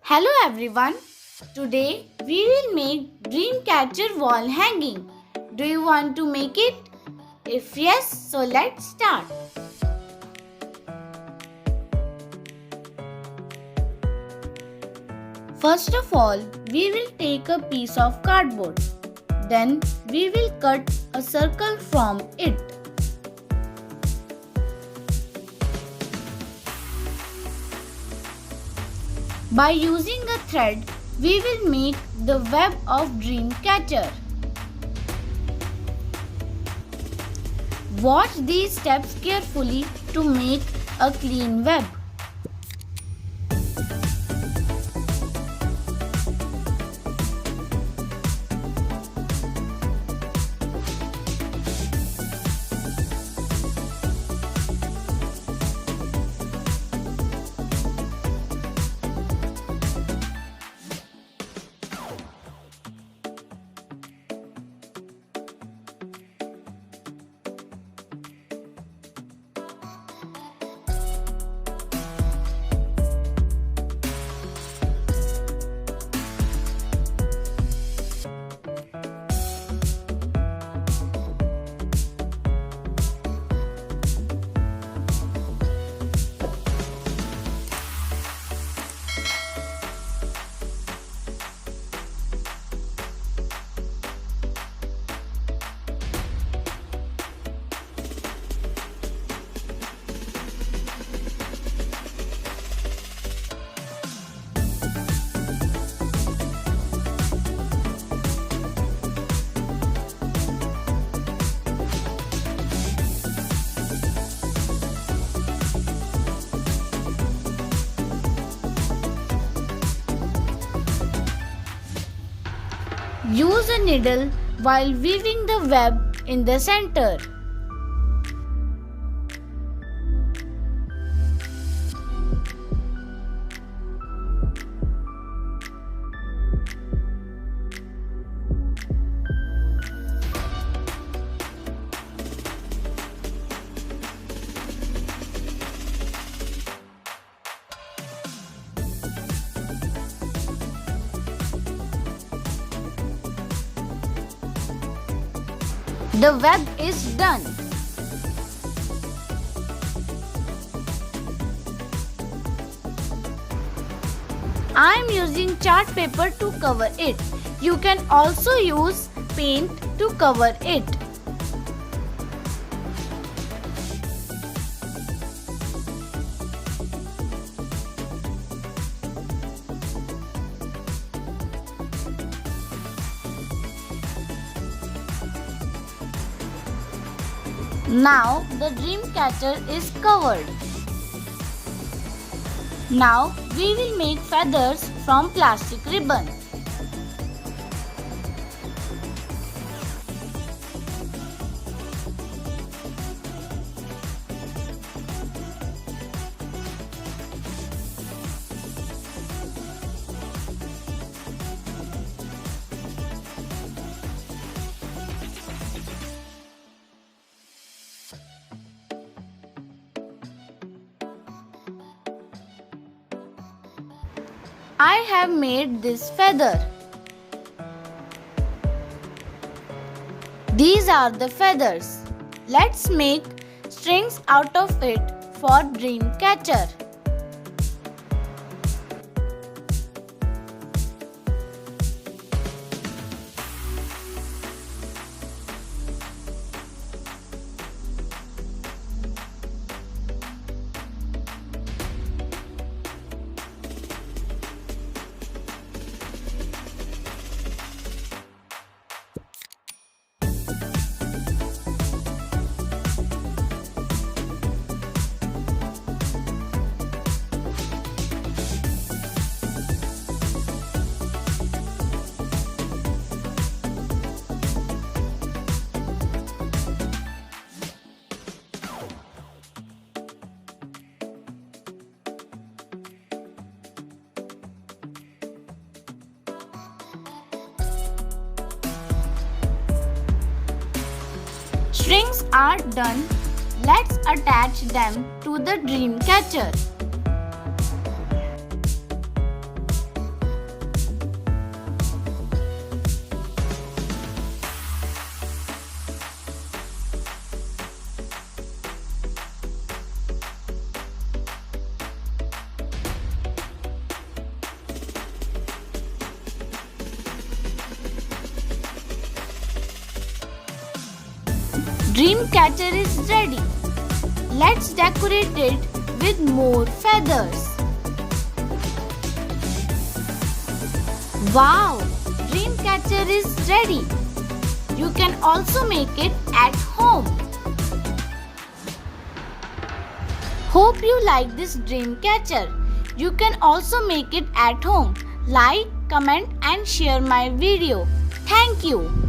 Hello everyone. Today we will make Dreamcatcher wall hanging. Do you want to make it? If yes, so let's start. First of all, we will take a piece of cardboard. Then we will cut a circle from it. By using a thread, we will make the web of Dreamcatcher. Watch these steps carefully to make a clean web. Use a needle while weaving the web in the center. The web is done. I am using chart paper to cover it. You can also use paint to cover it. Now the Dreamcatcher is covered. Now we will make feathers from plastic ribbon. I have made this feather. These are the feathers. Let's make strings out of it for Dreamcatcher. Strings are done. Let's attach them to the Dreamcatcher. Dream catcher is ready. Let's decorate it with more feathers. Wow! Dream catcher is ready. You can also make it at home. Hope you like this dream catcher. You can also make it at home. Like, comment and share my video. Thank you.